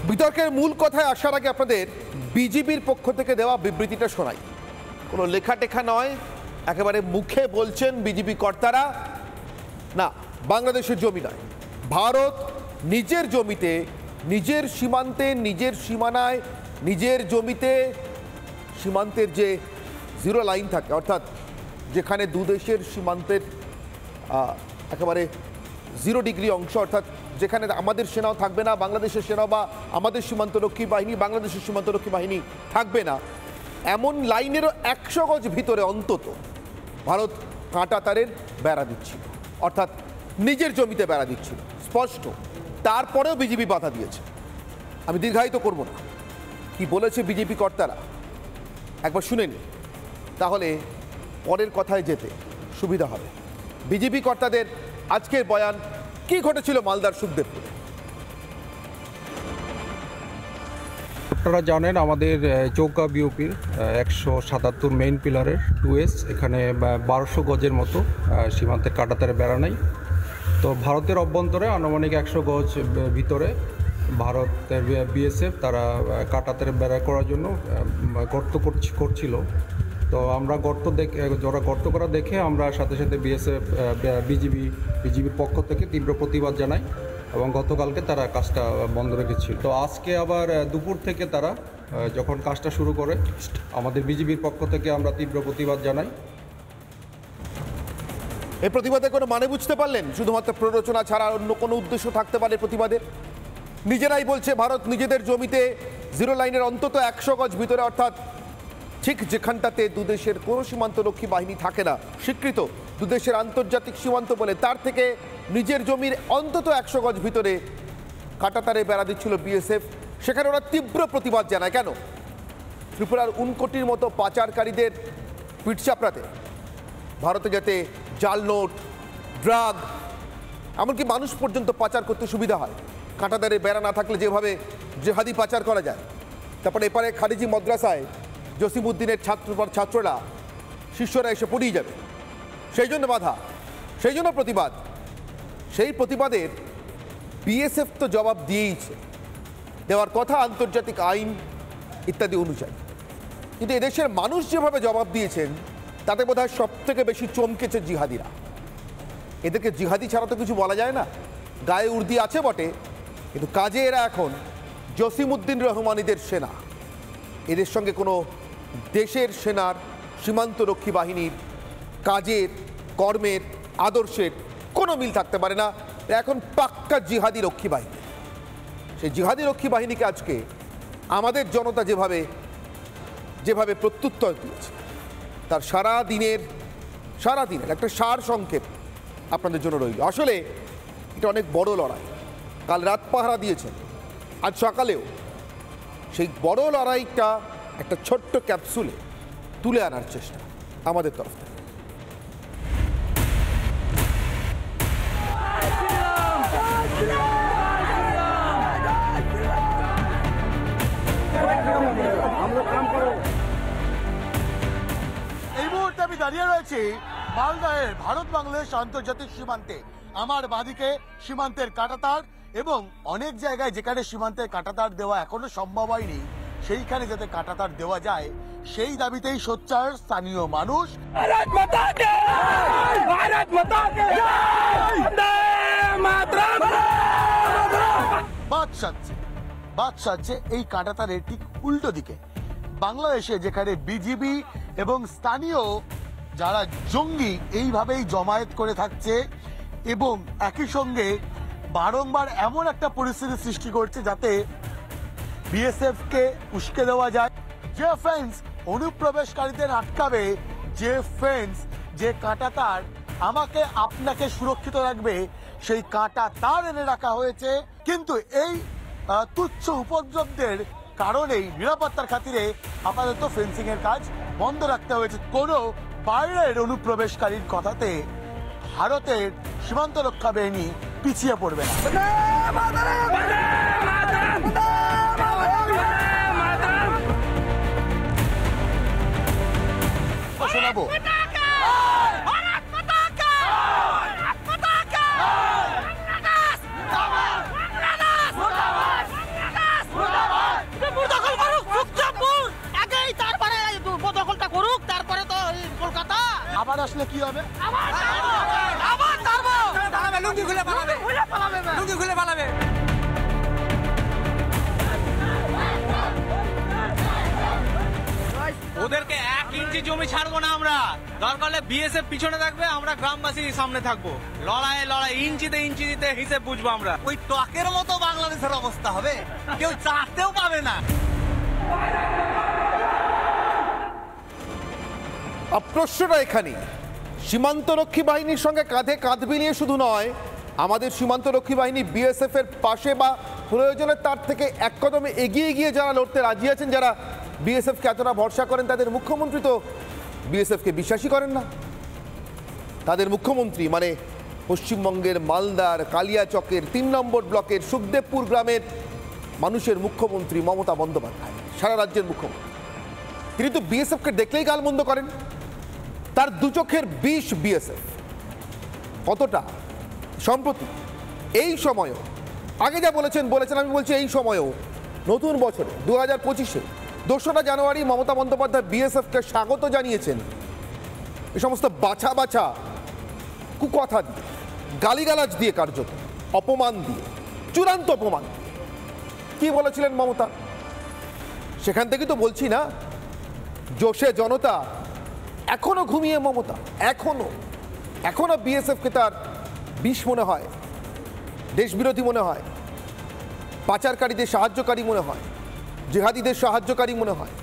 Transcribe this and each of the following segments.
বিতর্কের মূল কথায় আসার আগে আপনাদের বিজেপির পক্ষ থেকে দেওয়া বিবৃতিটা শোনাই। কোনো লেখা টেখা নয়, একেবারে মুখে বলছেন বিজেপি কর্তারা, না বাংলাদেশের জমি নয়, ভারত নিজের জমিতে, নিজের সীমান্তে, নিজের সীমানায়, নিজের জমিতে সীমান্তের যে জিরো লাইন থাকে, অর্থাৎ যেখানে দুদেশের সীমান্তের একেবারে 0 ডিগ্রি অংশ, অর্থাৎ যেখানে আমাদের সেনাও থাকবে না, বাংলাদেশের সেনা বা আমাদের সীমান্তরক্ষী বাহিনী, বাংলাদেশের সীমান্তরক্ষী বাহিনী থাকবে না, এমন লাইনেরও 100 গজ ভিতরে অন্তত ভারত কাঁটা তারের বেড়া দিচ্ছিল, অর্থাৎ নিজের জমিতে বেড়া দিচ্ছিল স্পষ্ট। তারপরেও বিজেপি বাধা দিয়েছে। আমি দীর্ঘায়িত করব না, কি বলেছে বিজেপি কর্তারা একবার শুনে নিন, তাহলে পরের কথায় যেতে সুবিধা হবে। বিজেপি কর্তাদের আজকের বয়ান, কি ঘটেছিল মালদার সুখদেবপুরে। আপনারা জানেন আমাদের চৌকা বিওপির 177 মেইন পিলারের 2S এখানে 1200 গজের মতো সীমান্তের কাঁটাতারে বেড়া নাই। তো ভারতের অভ্যন্তরে আনুমানিক 100 গজ ভিতরে ভারতের বিএসএফ তারা কাঁটাতারে বেড়া করার জন্য গর্ত করছিল। তো আমরা গর্ত করা দেখে আমরা সাথে সাথে বিজিবির পক্ষ থেকে তীব্র প্রতিবাদ জানাই এবং গতকালকে তারা কাজটা বন্ধ রেখেছিল। তো আজকে আবার দুপুর থেকে তারা যখন কাজটা শুরু করে, আমাদের বিজিবির পক্ষ থেকে আমরা তীব্র প্রতিবাদ জানাই। এই প্রতিবাদে কোনো মানে বুঝতে পারলেন? শুধুমাত্র প্ররোচনা ছাড়া অন্য কোনো উদ্দেশ্য থাকতে পারে প্রতিবাদের? নিজেরাই বলছে ভারত নিজেদের জমিতে জিরো লাইনের অন্তত 100 গজ ভিতরে, অর্থাৎ ঠিক যেখানটাতে দুদেশের কোনো সীমান্তরক্ষী বাহিনী থাকে না, স্বীকৃত দুদেশের আন্তর্জাতিক সীমান্ত বলে, তার থেকে নিজের জমির অন্তত 100 গজ ভিতরে কাঁটাতারে বেড়া দিচ্ছিল বিএসএফ। সেখানে ওরা তীব্র প্রতিবাদ জানায়। কেন? ত্রিপুরার 1 কোটির মতো পাচারকারীদের পিঠ চাপড়াতে, ভারতে যাতে জাল নোট, ড্রাগ, এমনকি মানুষ পর্যন্ত পাচার করতে সুবিধা হয়। কাঁটাতারে বেড়া না থাকলে যেভাবে জেহাদি পাচার করা যায়। তারপরে এপারে খারিজি মাদ্রাসায় জসিমউদ্দিনের ছাত্ররা, শিষ্যরা এসে পড়িয়ে যাবে, সেই জন্য বাধা, সেই জন্য প্রতিবাদ। সেই প্রতিবাদের বিএসএফ তো জবাব দিয়েইছে, দেওয়ার কথা আন্তর্জাতিক আইন ইত্যাদি অনুযায়ী। কিন্তু এদেশের মানুষ যেভাবে জবাব দিয়েছেন তাতে বোধহয় সব থেকে বেশি চমকেছে জিহাদিরা। এদেরকে জিহাদি ছাড়া তো কিছু বলা যায় না। গায়ে উর্দি আছে বটে, কিন্তু কাজে এরা এখন জসিমউদ্দিন রহমানিদের সেনা। এদের সঙ্গে কোনো দেশের সেনার, সীমান্তরক্ষী বাহিনীর কাজের, কর্মের, আদর্শের কোনো মিল থাকতে পারে না। এখন পাক্কা জিহাদি রক্ষী বাহিনী। সেই জিহাদি রক্ষী বাহিনীকে আজকে আমাদের জনতা যেভাবে প্রত্যুত্তর দিয়েছে, তার সারা দিনের একটা সার সংক্ষেপ আপনাদের জন্য রইল। আসলে এটা অনেক বড় লড়াই। কাল রাত পাহারা দিয়েছেন, আজ সকালেও সেই বড় লড়াইটা একটা ছোট্ট ক্যাপসুলে তুলে আনার চেষ্টা আমাদের তরফ থেকে। এই মুহূর্তে আমি দাঁড়িয়ে রয়েছি মালদাহের ভারত বাংলাদেশ আন্তর্জাতিক সীমান্তে। আমার বাঁদিকে সীমান্তের কাঁটাতার, এবং অনেক জায়গায় যেখানে সীমান্তের কাঁটাতার দেওয়া এখনো সম্ভব হয়নি, সেইখানে যাতে কাঁটাতার দেওয়া যায় সেই দাবিতেই সোচ্চার স্থানীয় মানুষ। বাদ সাজছে এই কাঁটাতারের ঠিক উল্টো দিকে বাংলাদেশে, যেখানে বিজিবি এবং স্থানীয় যারা জঙ্গি এইভাবেই জমায়েত করে থাকছে এবং একই সঙ্গে বারংবার এমন একটা পরিস্থিতি সৃষ্টি করছে যাতে বিএসএফ কে উস্কে দেওয়া যায়। যে ফেন্স অনুপ্রবেশকারীদের আটকাবে, যে ফেন্স, যে কাঁটাতার আমাকে আপনাকে সুরক্ষিত রাখবে, সেই কাঁটাতার এনে রাখা হয়েছে। কিন্তু এই তুচ্ছ উপদ্রবদের কারণেই নিরাপত্তার খাতিরে আপাতত ফেন্সিং এর কাজ বন্ধ রাখতে হয়েছে। কোনো বাইরের অনুপ্রবেশকারীর কথাতে ভারতের সীমান্ত রক্ষা বাহিনী পিছিয়ে পড়বে না। শোনাবো জমি ছাড়বো না আমরা। দরকার হলে বিএসএফ পিছনে থাকবে, আমরা গ্রামবাসী সামনে থাকবো। লড়াই ইঞ্চিতে ইঞ্চিতে হিসেব বুঝবো আমরা। ওই টকের মতো বাংলাদেশের অবস্থা হবে, কেউ চাটতেও পাবে না। প্রশ্নটা এখানে, সীমান্তরক্ষী বাহিনীর সঙ্গে কাঁধে কাঁধ মিলিয়ে শুধু নয়, আমাদের সীমান্তরক্ষী বাহিনী বিএসএফ এর পাশে বা প্রয়োজনে তার থেকে এক কদমে এগিয়ে গিয়ে যারা লড়তে রাজি আছেন, যারা বিএসএফকে এতটা ভরসা করেন, তাদের মুখ্যমন্ত্রী তো বিএসএফকে বিশ্বাসই করেন না। তাদের মুখ্যমন্ত্রী মানে পশ্চিমবঙ্গের মালদার কালিয়াচকের ৩ নম্বর ব্লকের সুখদেবপুর গ্রামের মানুষের মুখ্যমন্ত্রী মমতা বন্দ্যোপাধ্যায়, সারা রাজ্যের মুখ্যমন্ত্রী, তিনি তো বিএসএফকে দেখলেই গালমন্দ করেন। তার দু চোখের বিষ বিএসএফ কতটা সম্প্রতি এই সময়ও, আগে যা বলেছেন আমি বলছি এই সময়ও, নতুন বছরে 2025-এ 2রা জানুয়ারি মমতা বন্দ্যোপাধ্যায় বিএসএফকে স্বাগত জানিয়েছেন এ সমস্ত বাছা বাছা কুকথা দিয়ে, গালিগালাজ দিয়ে, কার্যত অপমান দিয়ে, চূড়ান্ত অপমান। কি বলেছিলেন মমতা? সেখান থেকে তো বলছি না, জোশে জনতা এখনো ঘুমিয়ে মমতা, এখনো বিএসএফকে তার বিষ মনে হয়, দেশবিরোধী মনে হয়, পাচারকারীদের সাহায্যকারী মনে হয়, জিহাদিদের সাহায্যকারী মনে হয়।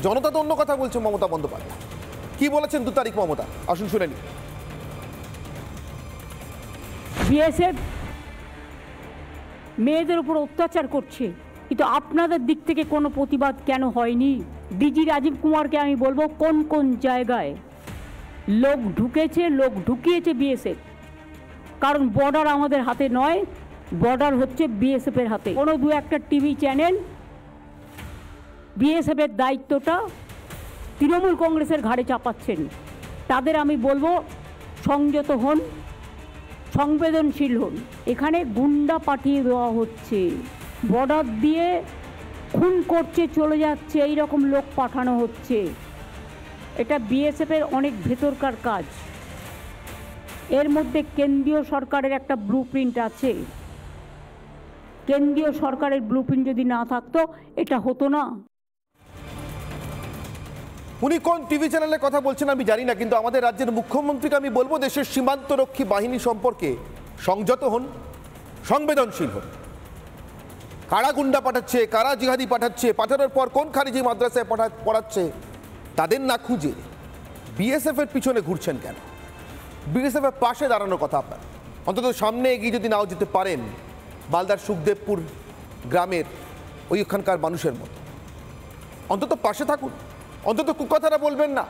জনতা তো অন্য কথা বলছে মমতা বন্দ্যোপাধ্যায়। কি বলেছেন 2 তারিখ মমতা, আসুন শুনে নি। বিএসএফ মেয়েদের উপর অত্যাচার করছে, কিন্তু আপনাদের দিক থেকে কোনো প্রতিবাদ কেন হয়নি? ডিজি রাজীব কুমারকে আমি বলবো, কোন কোন জায়গায় লোক ঢুকেছে, লোক ঢুকিয়েছে বিএসএফ। কারণ বর্ডার আমাদের হাতে নয়, বর্ডার হচ্ছে বিএসএফের হাতে। কোনো 2-1টা টিভি চ্যানেল বিএসএফের দায়িত্বটা তৃণমূল কংগ্রেসের ঘাড়ে চাপাচ্ছেন। তাদের আমি বলবো সংযত হন, সংবেদনশীল হন। এখানে গুন্ডা পাঠিয়ে দেওয়া হচ্ছে, বর্ডার দিয়ে খুন করছে, চলে যাচ্ছে, এই রকম লোক পাঠানো হচ্ছে। এটা বিএসএফের অনেক ভেতরকার কাজ। এর মধ্যে কেন্দ্রীয় সরকারের একটা ব্লুপ্রিন্ট আছে। কেন্দ্রীয় সরকারের ব্লুপ্রিন্ট যদি না থাকতো এটা হতো না। উনি কোন টিভি চ্যানেলের কথা বলছেন আমি জানি না, কিন্তু আমাদের রাজ্যের মুখ্যমন্ত্রীকে আমি বলবো দেশের সীমান্তরক্ষী বাহিনী সম্পর্কে সংযত হন, সংবেদনশীল হন। কারা গুন্ডা পাঠাচ্ছে, কারা জিহাদি পাঠাচ্ছে, পাঠানোর পর কোন খারিজি মাদ্রাসায় পড়াচ্ছে, তাদের না খুঁজে বিএসএফ এর পিছনে ঘুরছেন কেন? বিএসএফ এর পাশে দাঁড়ানোর কথা আপনার, অন্তত সামনে এগিয়ে যদি নাও যেতে পারেন মালদার সুখদেবপুর গ্রামের ওইখানকার মানুষের মতো, অন্তত পাশে থাকুন। অন্তত কুকথাটা বলবেন না,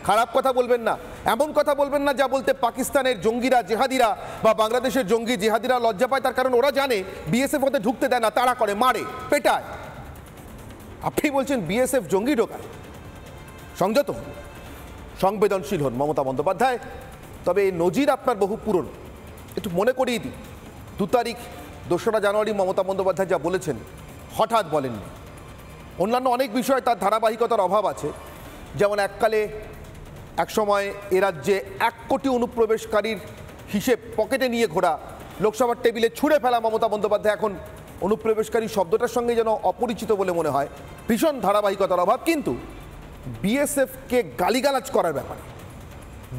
খারাপ কথা বলবেন না, এমন কথা বলবেন না যা বলতে পাকিস্তানের জঙ্গিরা, জেহাদিরা বা বাংলাদেশের জঙ্গি জেহাদিরা লজ্জা পায়। তার কারণ ওরা জানে বিএসএফ ওদের ঢুকতে দেয় না, তাড়া করে, মারে, পেটায়। আপনি বলছেন বিএসএফ জঙ্গি ঢোকায়। সংযত হন, সংবেদনশীল হন মমতা বন্দ্যোপাধ্যায়। তবে এই নজির আপনার বহু পুরনো, একটু মনে করিয়ে দিই। 2 তারিখ 2রা জানুয়ারি মমতা বন্দ্যোপাধ্যায় যা বলেছেন হঠাৎ বলেননি। অন্যান্য অনেক বিষয়ে তার ধারাবাহিকতার অভাব আছে। যেমন এক সময় এ রাজ্যে 1 কোটি অনুপ্রবেশকারীর হিসেব পকেটে নিয়ে ঘোরা, লোকসভার টেবিলে ছুঁড়ে ফেলা মমতা বন্দ্যোপাধ্যায় এখন অনুপ্রবেশকারী শব্দটার সঙ্গে যেন অপরিচিত বলে মনে হয়। ভীষণ ধারাবাহিকতার অভাব। কিন্তু বিএসএফকে গালিগালাজ করার ব্যাপারে,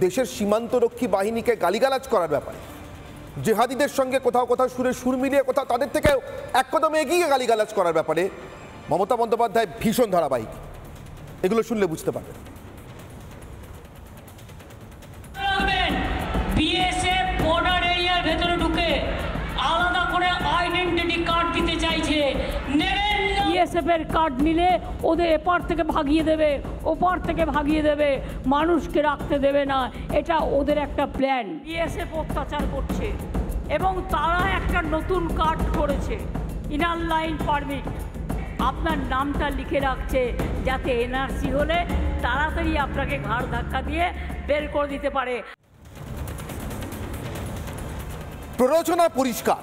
দেশের সীমান্তরক্ষী বাহিনীকে গালিগালাজ করার ব্যাপারে, জেহাদিদের সঙ্গে কোথাও সুরে সুর মিলিয়ে কোথাও তাদের থেকে এক কদম এগিয়ে গালিগালাজ করার ব্যাপারে মমতা বন্দ্যোপাধ্যায় ভীষণ ধারাবাহিক। এগুলো শুনলে বুঝতে পারবেন। বিএসএফ বর্ডার এরিয়ার ভেতরে ঢুকে আলাদা করে আইডেন্টিটি কার্ড দিতে চাইছে। বিএসএফ এর কার্ড নিলে ওদের এপার থেকে ভাগিয়ে দেবে, ওপার থেকে ভাগিয়ে দেবে, মানুষকে রাখতে দেবে না। এটা ওদের একটা প্ল্যান। বিএসএফ অত্যাচার করছে এবং তারা একটা নতুন কার্ড করেছে, ইনার লাইন পারমিট। আপনার নামটা লিখে রাখছে যাতে এনআরসি হলে তাড়াতাড়ি আপনাকে ঘাড় ধাক্কা দিয়ে বের করে দিতে পারে। প্ররোচনা পরিষ্কার,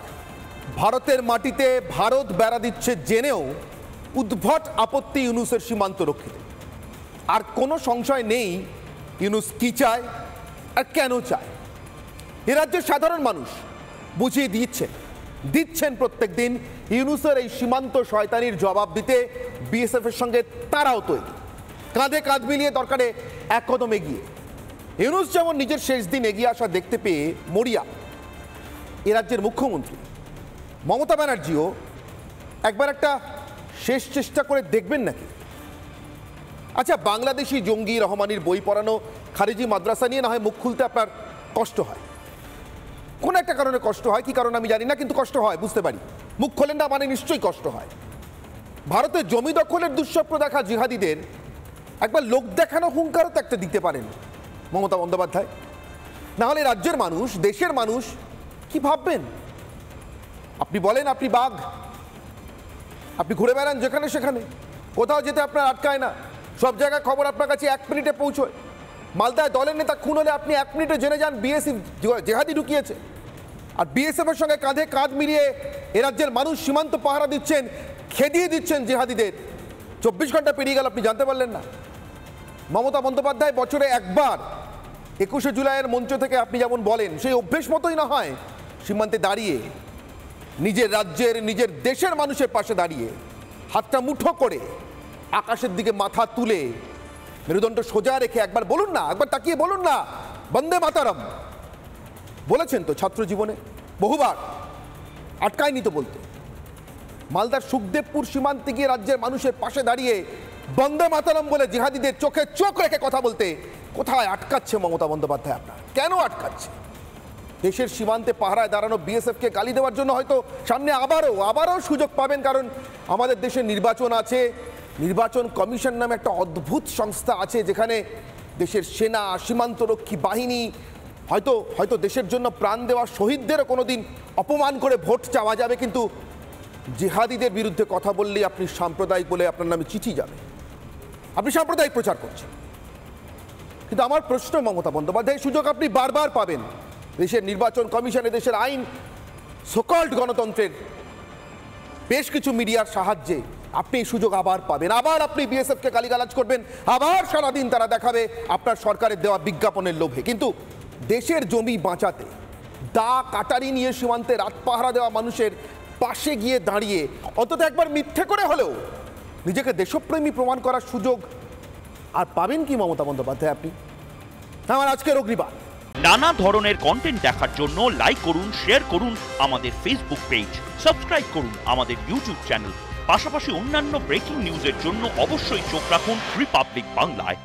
ভারতের মাটিতে ভারত বেড়া দিচ্ছে জেনেও উদ্ভট আপত্তি ইউনূসের সীমান্ত রক্ষীতে। আর কোনো সংশয় নেই ইউনূস কি চায় আর কেন চায়। এ রাজ্যের সাধারণ মানুষ বুঝিয়ে দিচ্ছেন প্রত্যেক দিন। ইউনূসের এই সীমান্ত শয়তানির জবাব দিতে বিএসএফ এর সঙ্গে তারাও তৈরি। কাঁধে কাঁধ মিলিয়ে দরকারে এক কদম এগিয়ে। ইউনূস যেমন নিজের শেষ দিন এগিয়ে আসা দেখতে পেয়ে মরিয়া, এ রাজ্যের মুখ্যমন্ত্রী মমতা ব্যানার্জিও একবার একটা শেষ চেষ্টা করে দেখবেন নাকি? আচ্ছা, বাংলাদেশি জঙ্গি রহমানির বই পড়ানো খারিজি মাদ্রাসা নিয়ে না হয় মুখ খুলতে আপনার কষ্ট হয়, কোনো একটা কারণে কষ্ট হয়, কি কারণ আমি জানি না, কিন্তু কষ্ট হয়, বুঝতে পারি। মুখ খোলেন না মানে নিশ্চয়ই কষ্ট হয়। ভারতের জমি দখলের দুঃস্বপ্ন দেখা জিহাদিদের একবার লোক দেখানো হুঙ্কারও তো একটা দিতে পারেন মমতা বন্দ্যোপাধ্যায়। না হলে রাজ্যের মানুষ, দেশের মানুষ কি ভাববেন? আপনি বলেন আপনি বাঘ, আপনি ঘুরে বেড়ান যেখানে সেখানে, কোথাও যেতে আপনার আটকায় না, সব জায়গায় খবর আপনার কাছে 1 মিনিটে পৌঁছয়। মালদায় দলের নেতা খুন হলে আপনি 1 মিনিটে জেনে যান বিএসএফ জেহাদি ঢুকিয়েছে। আর বিএসএফ এর সঙ্গে কাঁধে কাঁধ মিলিয়ে এ রাজ্যের মানুষ সীমান্ত পাহারা দিচ্ছেন, খেদিয়ে দিচ্ছেন জেহাদিদের। 24 ঘন্টা পেরিয়ে গেল, আপনি জানতে পারলেন না। মমতা বন্দ্যোপাধ্যায় বছরে একবার 21শে জুলাইয়ের মঞ্চ থেকে আপনি যেমন বলেন, সেই অভ্যেস মতোই না হয় সীমান্তে দাঁড়িয়ে নিজের রাজ্যের, নিজের দেশের মানুষের পাশে দাঁড়িয়ে হাতটা মুঠো করে আকাশের দিকে মাথা তুলে মেরুদণ্ড সোজা রেখে একবার বলুন না, একবার তাকিয়ে বলুন না বন্দে মাতারম। বলেছেন তো ছাত্র জীবনে বহুবার, আটকায়নি তো বলতে। মালদার সুখদেবপুর সীমান্তে গিয়ে রাজ্যের মানুষের পাশে দাঁড়িয়ে বন্দে মাতারম বলে জিহাদিদের চোখে চোখ রেখে কথা বলতে কোথায় আটকাচ্ছে মমতা বন্দ্যোপাধ্যায়? আপনার কেন আটকাচ্ছে? দেশের সীমান্তে পাহারায় দাঁড়ানো বিএসএফকে গালি দেওয়ার জন্য হয়তো সামনে আবারও সুযোগ পাবেন, কারণ আমাদের দেশে নির্বাচন আছে। নির্বাচন কমিশন নামে একটা অদ্ভুত সংস্থা আছে, যেখানে দেশের সেনা, সীমান্তরক্ষী বাহিনী, হয়তো দেশের জন্য প্রাণ দেওয়া শহীদদেরও কোনোদিন অপমান করে ভোট চাওয়া যাবে, কিন্তু জিহাদিদের বিরুদ্ধে কথা বললেই আপনি সাম্প্রদায়িক বলে আপনার নামে চিঠি যাবে, আপনি সাম্প্রদায়িক প্রচার করছেন। কিন্তু আমার প্রশ্ন, মমতা বন্দ্যোপাধ্যায়, সুযোগ আপনি বারবার পাবেন। দেশের নির্বাচন কমিশনে, দেশের আইন, সকল্ড গণতন্ত্রের বেশ কিছু মিডিয়ার সাহায্যে আপনি এই সুযোগ আবার পাবেন। আবার আপনি বিএসএফকে গালিগালাজ করবেন, আবার সারাদিন তারা দেখাবে আপনার সরকারের দেওয়া বিজ্ঞাপনের লোভে। কিন্তু দেশের জমি বাঁচাতে দা কাটারি নিয়ে সীমান্তে রাত পাহারা দেওয়া মানুষের পাশে গিয়ে দাঁড়িয়ে অন্তত একবার মিথ্যে করে হলেও নিজেকে দেশপ্রেমী প্রমাণ করার সুযোগ আর পাবেন কি মমতা বন্দ্যোপাধ্যায় আপনি? আমার আজকের অগ্নিবাদ। নানা ধরনের কন্টেন্ট দেখার জন্য লাইক করুন, শেয়ার করুন আমাদের ফেসবুক পেজ, সাবস্ক্রাইব করুন আমাদের ইউটিউব চ্যানেল। পাশাপাশি অন্যান্য ব্রেকিং নিউজের জন্য অবশ্যই চোখ রাখুন রিপাবলিক বাংলায়।